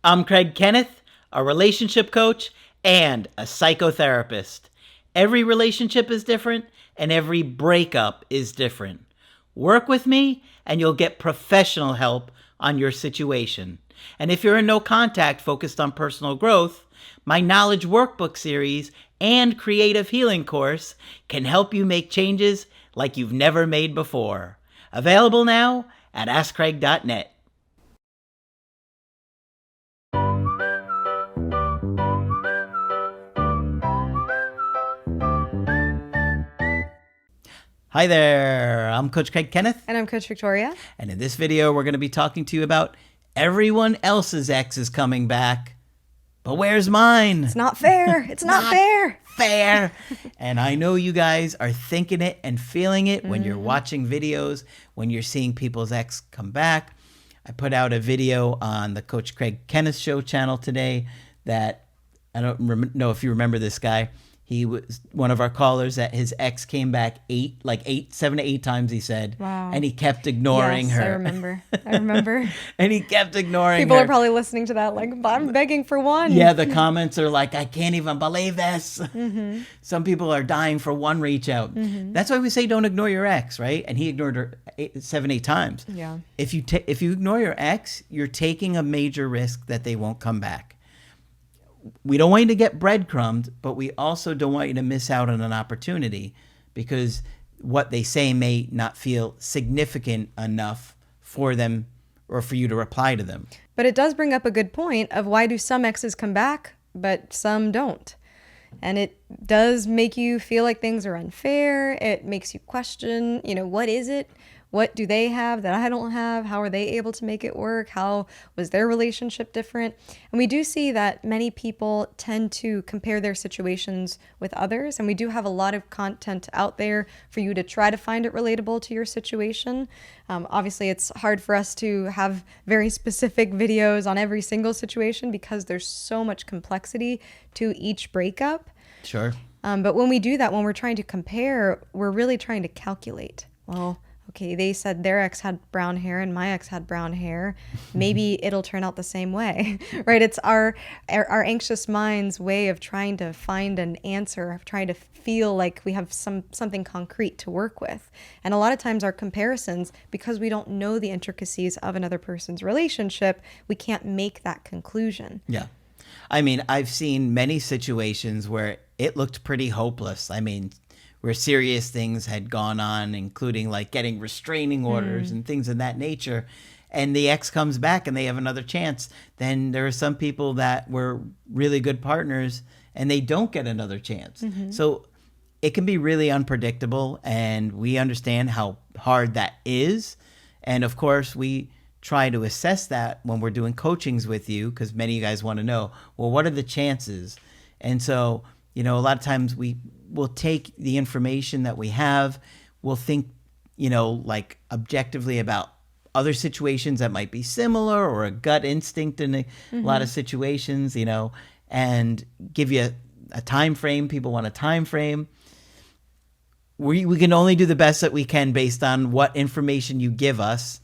I'm Craig Kenneth, a relationship coach and a psychotherapist. Every relationship is different and every breakup is different. Work with me and you'll get professional help on your situation. And if you're in no contact focused on personal growth, my Knowledge Workbook series and Creative Healing course can help you make changes like you've never made before. Available now at AskCraig.net. Hi there, I'm Coach Craig Kenneth. And I'm Coach Victoria. And in this video, we're going to be talking to you about everyone else's ex is coming back, but where's mine? It's not fair. It's not fair. Fair. And I know you guys are thinking it and feeling it when you're watching videos, when you're seeing people's ex come back. I put out a video on the Coach Craig Kenneth Show channel today that I don't know if you remember this guy. He was one of our callers that his ex came back 7 to 8 times, he said. Wow. And he kept ignoring her. I remember. And he kept ignoring People her. are probably listening to that like, I'm begging for one. Yeah, the comments are like, I can't even believe this. Some people are dying for one reach out. That's why we say don't ignore your ex, right? And he ignored her 7, 8 times. Yeah. If you ignore your ex, you're taking a major risk that they won't come back. We don't want you to get breadcrumbed, but we also don't want you to miss out on an opportunity because what they say may not feel significant enough for them or for you to reply to them. But it does bring up a good point of why do some exes come back, but some don't. And it does make you feel like things are unfair. It makes you question, what is it? What do they have that I don't have? How are they able to make it work? How was their relationship different? And we do see that many people tend to compare their situations with others. And we do have a lot of content out there for you to try to find it relatable to your situation. Obviously, it's hard for us to have very specific videos on every single situation because there's so much complexity to each breakup. Sure. But when we do that, when we're trying to compare, we're really trying to calculate. Well, okay, they said their ex had brown hair and my ex had brown hair. Maybe it'll turn out the same way, right? It's our anxious mind's way of trying to find an answer, of trying to feel like we have something concrete to work with. And a lot of times our comparisons, because we don't know the intricacies of another person's relationship, we can't make that conclusion. Yeah. I mean, I've seen many situations where it looked pretty hopeless. I mean, where serious things had gone on, including like getting restraining orders and things of that nature, and the ex comes back and they have another chance. Then there are some people that were really good partners and they don't get another chance. So it can be really unpredictable, and we understand how hard that is. And of course, we try to assess that when we're doing coachings with you, because many of you guys want to know, well, what are the chances? And so, a lot of times we'll take the information that we have, we'll think, like objectively about other situations that might be similar or a gut instinct in a lot of situations, and give you a time frame. People want a time frame. We can only do the best that we can based on what information you give us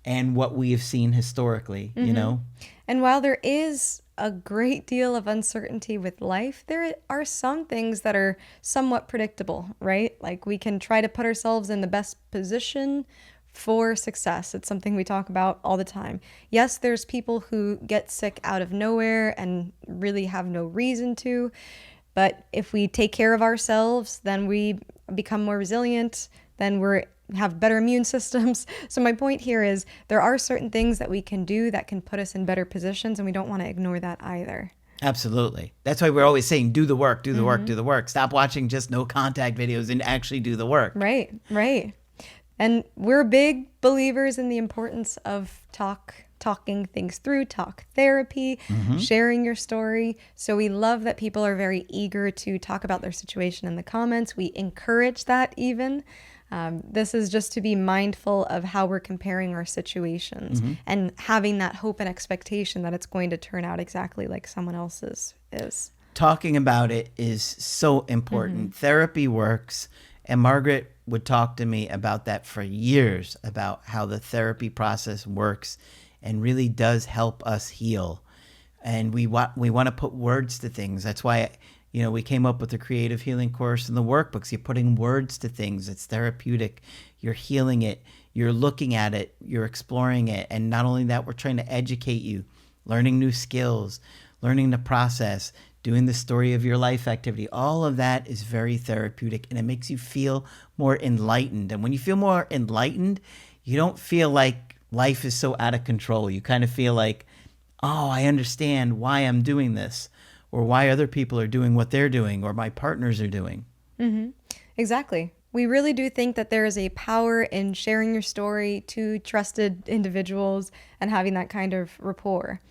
and what we have seen historically, And while there is a great deal of uncertainty with life, there are some things that are somewhat predictable, right? Like we can try to put ourselves in the best position for success. It's something we talk about all the time. Yes, there's people who get sick out of nowhere and really have no reason to, but if we take care of ourselves, then we become more resilient, then we have better immune systems. So my point here is there are certain things that we can do that can put us in better positions, and we don't want to ignore that either. Absolutely. That's why we're always saying, do the work, do the work, do the work. Stop watching just no contact videos and actually do the work. Right. And we're big believers in the importance of talking things through, talk therapy, sharing your story. So we love that people are very eager to talk about their situation in the comments. We encourage that even. This is just to be mindful of how we're comparing our situations and having that hope and expectation that it's going to turn out exactly like someone else's is. Talking about it is so important. Therapy works. And Margaret would talk to me about that for years, about how the therapy process works and really does help us heal. and we want to put words to things. That's why, we came up with the creative healing course and the workbooks. You're putting words to things. It's therapeutic. You're healing it. You're looking at it. You're exploring it. And not only that, we're trying to educate you, learning new skills, learning the process, doing the story of your life activity. All of that is very therapeutic, and it makes you feel more enlightened. And when you feel more enlightened, you don't feel like life is so out of control. You kind of feel like, oh, I understand why I'm doing this, or why other people are doing what they're doing, or my partners are doing. Mm-hmm. Exactly. We really do think that there is a power in sharing your story to trusted individuals and having that kind of rapport.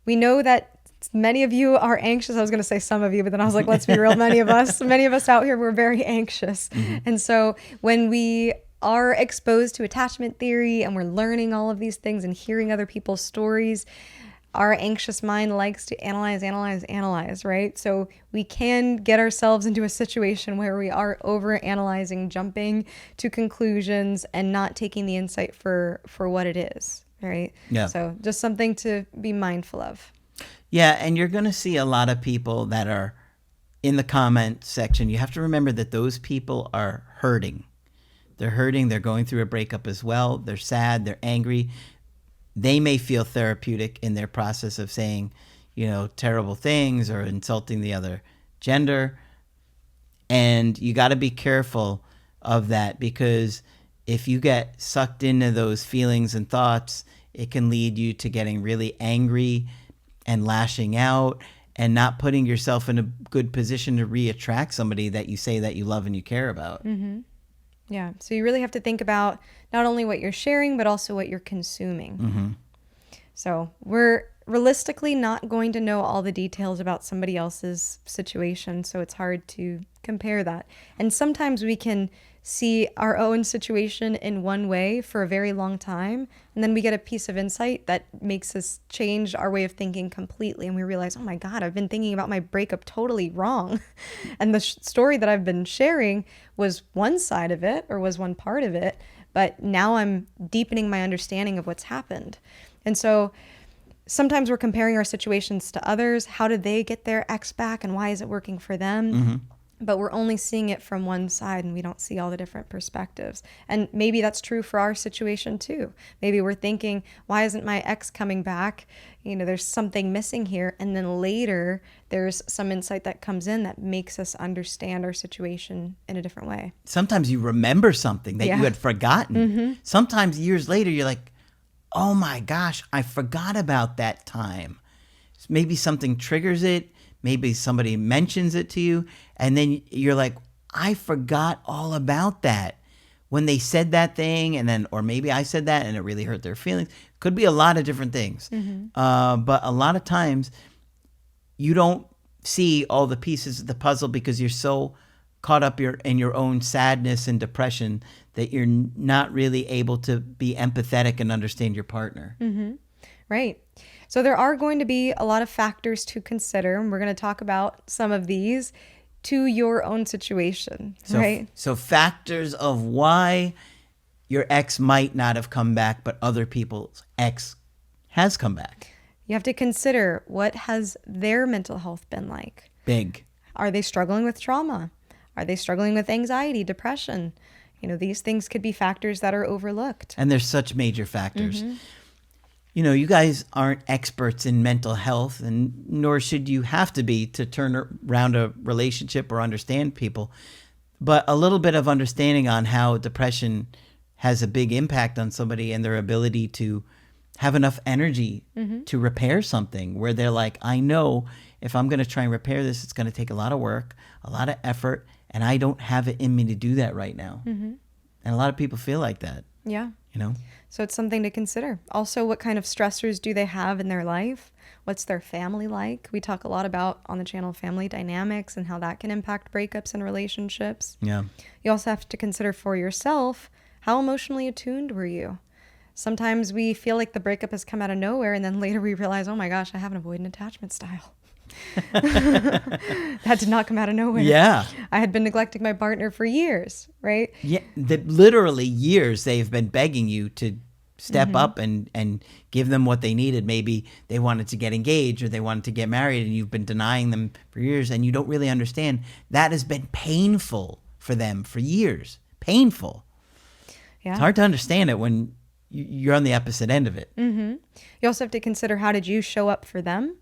We know that many of you are anxious. I was going to say some of you, but then I was like, let's be real. Many of us out here, we're very anxious. Mm-hmm. And so when we are exposed to attachment theory and we're learning all of these things and hearing other people's stories, our anxious mind likes to analyze, right? So we can get ourselves into a situation where we are overanalyzing, jumping to conclusions and not taking the insight for what it is, right? Yeah. So just something to be mindful of. Yeah, and you're going to see a lot of people that are in the comment section. You have to remember that those people are hurting. They're hurting. They're going through a breakup as well. They're sad. They're angry. They may feel therapeutic in their process of saying, terrible things or insulting the other gender. And you got to be careful of that, because if you get sucked into those feelings and thoughts, it can lead you to getting really angry and lashing out and not putting yourself in a good position to re-attract somebody that you say that you love and you care about. Mm-hmm. Yeah. So you really have to think about not only what you're sharing, but also what you're consuming. Mm-hmm. So we're realistically not going to know all the details about somebody else's situation. So it's hard to compare that. And sometimes we can see our own situation in one way for a very long time, and then we get a piece of insight that makes us change our way of thinking completely, and we realize, oh my God, I've been thinking about my breakup totally wrong. And the story that I've been sharing was one side of it, or was one part of it, but now I'm deepening my understanding of what's happened. And so sometimes we're comparing our situations to others. How did they get their ex back, and why is it working for them? Mm-hmm. But we're only seeing it from one side, and we don't see all the different perspectives. And maybe that's true for our situation too. Maybe we're thinking, why isn't my ex coming back? There's something missing here. And then later there's some insight that comes in that makes us understand our situation in a different way. Sometimes you remember something that you had forgotten. Mm-hmm. Sometimes years later, you're like, oh my gosh, I forgot about that time. Maybe something triggers it. Maybe somebody mentions it to you, and then you're like, I forgot all about that when they said that thing, and then, or maybe I said that and it really hurt their feelings. Could be a lot of different things. Mm-hmm. But a lot of times you don't see all the pieces of the puzzle because you're so caught up in your own sadness and depression that you're not really able to be empathetic and understand your partner. Mm-hmm. Right. So there are going to be a lot of factors to consider, and we're going to talk about some of these to your own situation, right? So factors of why your ex might not have come back, but other people's ex has come back. You have to consider, what has their mental health been like? Big. Are they struggling with trauma? Are they struggling with anxiety, depression? These things could be factors that are overlooked. And there's such major factors. Mm-hmm. You guys aren't experts in mental health, and nor should you have to be to turn around a relationship or understand people. But a little bit of understanding on how depression has a big impact on somebody and their ability to have enough energy to repair something, where they're like, I know if I'm going to try and repair this, it's going to take a lot of work, a lot of effort, and I don't have it in me to do that right now. Mm-hmm. And a lot of people feel like that. Yeah. So it's something to consider. Also, what kind of stressors do they have in their life? What's their family like? We talk a lot about on the channel family dynamics and how that can impact breakups and relationships. Yeah. You also have to consider for yourself, how emotionally attuned were you? Sometimes we feel like the breakup has come out of nowhere, and then later we realize, oh my gosh, I have an avoidant attachment style. That did not come out of nowhere. Yeah. I had been neglecting my partner for years, right? Yeah. Literally years they've been begging you to step up and give them what they needed. Maybe they wanted to get engaged or they wanted to get married, and you've been denying them for years, and you don't really understand. That has been painful for them for years. Painful. Yeah. It's hard to understand it when you're on the opposite end of it. Mm-hmm. You also have to consider, how did you show up for them?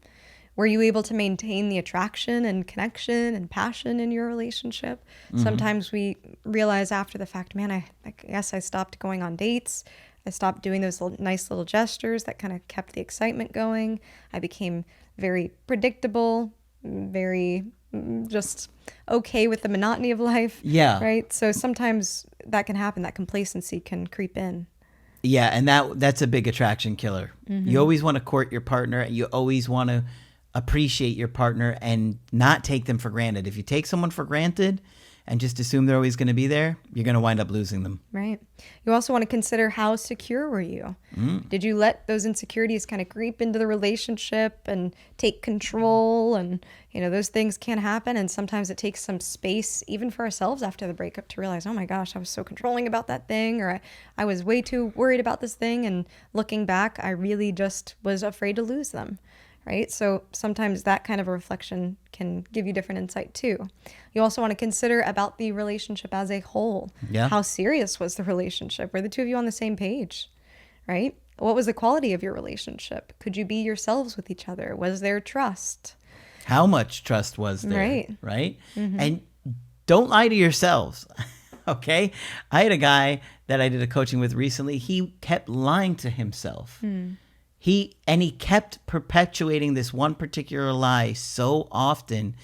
Were you able to maintain the attraction and connection and passion in your relationship? Sometimes we realize after the fact, man, I guess I stopped going on dates. I stopped doing those nice little gestures that kind of kept the excitement going. I became very predictable, very just okay with the monotony of life. Yeah. Right? So sometimes that can happen. That complacency can creep in. Yeah, and that's a big attraction killer. You always want to court your partner, and you always want to appreciate your partner and not take them for granted. If you take someone for granted and just assume they're always going to be there, you're going to wind up losing them. Right. You also want to consider, how secure were you? Did you let those insecurities kind of creep into the relationship and take control? And, those things can happen. And sometimes it takes some space, even for ourselves after the breakup, to realize, oh my gosh, I was so controlling about that thing, or I was way too worried about this thing. And looking back, I really just was afraid to lose them. Right? So sometimes that kind of a reflection can give you different insight too. You also want to consider about the relationship as a whole. Yeah. How serious was the relationship? Were the two of you on the same page? Right? What was the quality of your relationship? Could you be yourselves with each other? Was there trust? How much trust was there? Right. Right? And don't lie to yourselves. Okay? I had a guy that I did a coaching with recently. He kept lying to himself. He kept perpetuating this one particular lie so often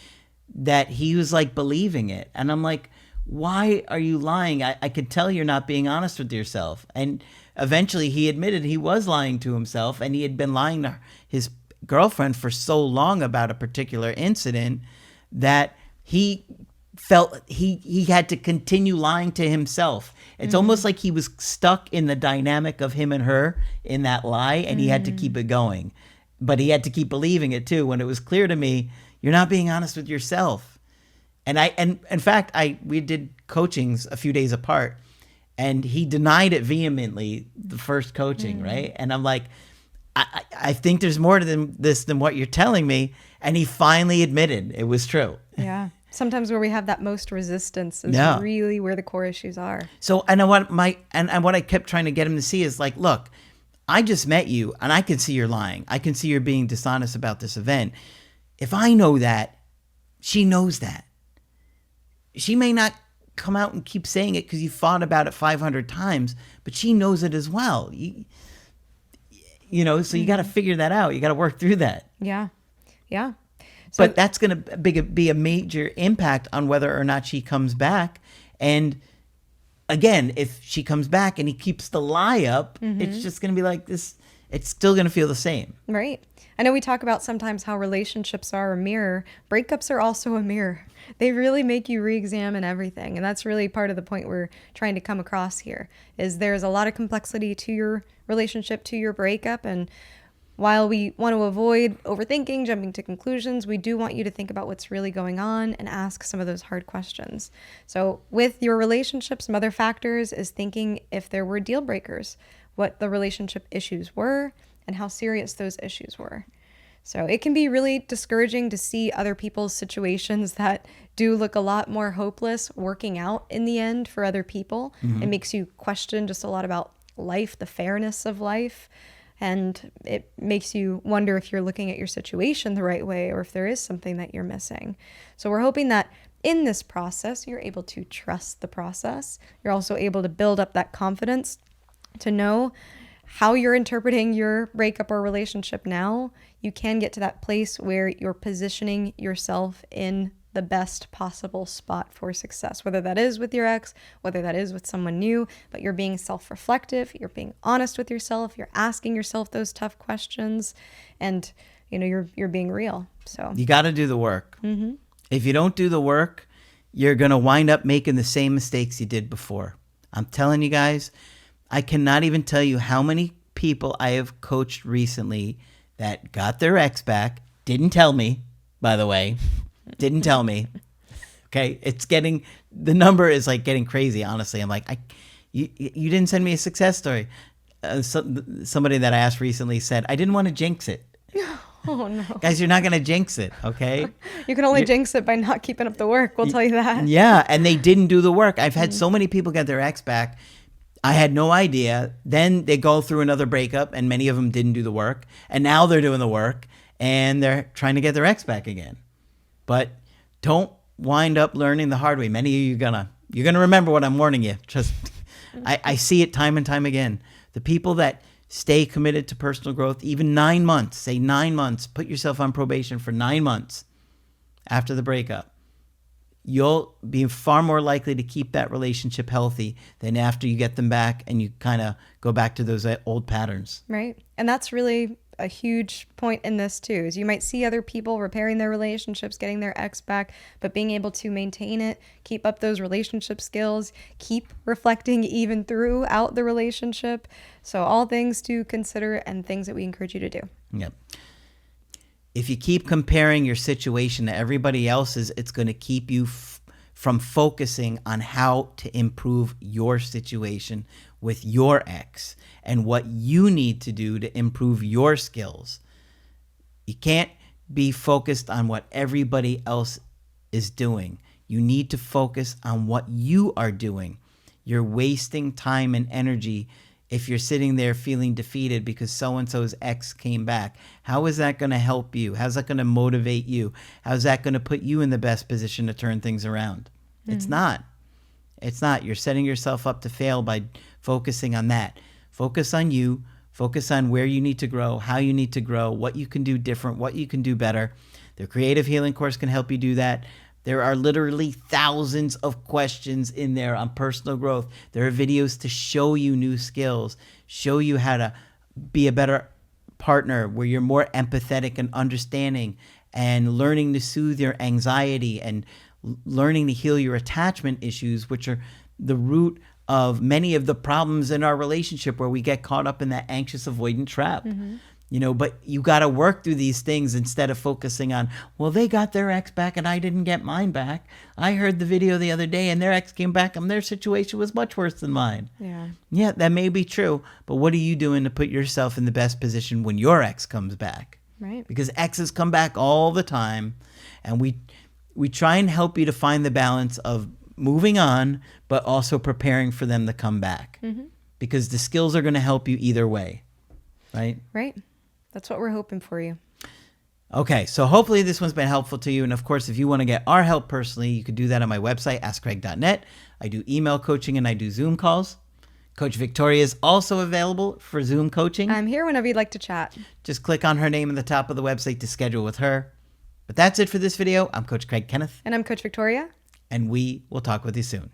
that he was like believing it. And I'm like, why are you lying? I could tell you're not being honest with yourself. And eventually he admitted he was lying to himself, and he had been lying to his girlfriend for so long about a particular incident that he felt he had to continue lying to himself. It's almost like he was stuck in the dynamic of him and her in that lie, and he had to keep it going. But he had to keep believing it too, when it was clear to me, you're not being honest with yourself. And in fact, we did coachings a few days apart, and he denied it vehemently the first coaching, right? And I'm like, I think there's more to this than what you're telling me. And he finally admitted it was true. Yeah. Sometimes where we have that most resistance is really where the core issues are. So, and what I kept trying to get him to see is like, look, I just met you, and I can see you're lying. I can see you're being dishonest about this event. If I know that, she knows that. She may not come out and keep saying it because you thought about it 500 times, but she knows it as well. So you got to figure that out. You got to work through that. Yeah. Yeah. So, but that's going to be a major impact on whether or not she comes back. And again, if she comes back and he keeps the lie up, it's just going to be like this. It's still going to feel the same. Right. I know we talk about sometimes how relationships are a mirror. Breakups are also a mirror. They really make you re-examine everything. And that's really part of the point we're trying to come across here, is there's a lot of complexity to your relationship, to your breakup. And while we want to avoid overthinking, jumping to conclusions, we do want you to think about what's really going on and ask some of those hard questions. So with your relationship, some other factors is thinking if there were deal breakers, what the relationship issues were, and how serious those issues were. So it can be really discouraging to see other people's situations that do look a lot more hopeless working out in the end for other people. It makes you question just a lot about life, the fairness of life. And it makes you wonder if you're looking at your situation the right way, or if there is something that you're missing. So we're hoping that in this process, you're able to trust the process. You're also able to build up that confidence to know how you're interpreting your breakup or relationship now. You can get to that place where you're positioning yourself in the best possible spot for success, whether that is with your ex, whether that is with someone new, but you're being self-reflective, you're being honest with yourself, you're asking yourself those tough questions, and you're being real. So you got to do the work. If you don't do the work, you're going to wind up making the same mistakes you did before. I'm telling you guys, I cannot even tell you how many people I have coached recently that got their ex back, didn't tell me, by the way. Didn't tell me. Okay, the number is like getting crazy. Honestly, I'm like, you didn't send me a success story. somebody that I asked recently said, I didn't want to jinx it. Oh, no. Guys, you're not going to jinx it, okay? You can only jinx it by not keeping up the work. We'll tell you that. Yeah, and they didn't do the work. I've had so many people get their ex back. I had no idea. Then they go through another breakup, and many of them didn't do the work. And now they're doing the work, and they're trying to get their ex back again. But don't wind up learning the hard way. Many of you you're gonna remember what I'm warning you. Just I see it time and time again. The people that stay committed to personal growth, even 9 months, say 9 months, put yourself on probation for 9 months after the breakup. You'll be far more likely to keep that relationship healthy than after you get them back and you kind of go back to those old patterns. Right. And that's really a huge point in this too, is you might see other people repairing their relationships, getting their ex back, but being able to maintain it, keep up those relationship skills, keep reflecting even throughout the relationship. So all things to consider and things that we encourage you to do. Yep. If you keep comparing your situation to everybody else's, it's going to keep you from focusing on how to improve your situation with your ex and what you need to do to improve your skills. You can't be focused on what everybody else is doing. You need to focus on what you are doing. You're wasting time and energy if you're sitting there feeling defeated because so-and-so's ex came back. How is that going to help you? How's that going to motivate you? How's that going to put you in the best position to turn things around? It's not. It's not. You're setting yourself up to fail by focusing on that. Focus on you. Focus on where you need to grow, how you need to grow, what you can do different, what you can do better. The Creative Healing course can help you do that. There are literally thousands of questions in there on personal growth. There are videos to show you new skills, show you how to be a better partner where you're more empathetic and understanding and learning to soothe your anxiety and learning to heal your attachment issues, which are the root of many of the problems in our relationship where we get caught up in that anxious avoidant trap. You know, but you got to work through these things instead of focusing on, well, they got their ex back and I didn't get mine back. I heard the video the other day and their ex came back and their situation was much worse than mine. Yeah, that may be true. But what are you doing to put yourself in the best position when your ex comes back? Right. Because exes come back all the time. And we try and help you to find the balance of moving on, but also preparing for them to come back. Because the skills are going to help you either way. Right? Right. That's what we're hoping for you. Okay, so hopefully this one's been helpful to you. And of course, if you want to get our help personally, you could do that on my website, askcraig.net. I do email coaching and I do Zoom calls. Coach Victoria is also available for Zoom coaching. I'm here whenever you'd like to chat. Just click on her name at the top of the website to schedule with her. But that's it for this video. I'm Coach Craig Kenneth. And I'm Coach Victoria. And we will talk with you soon.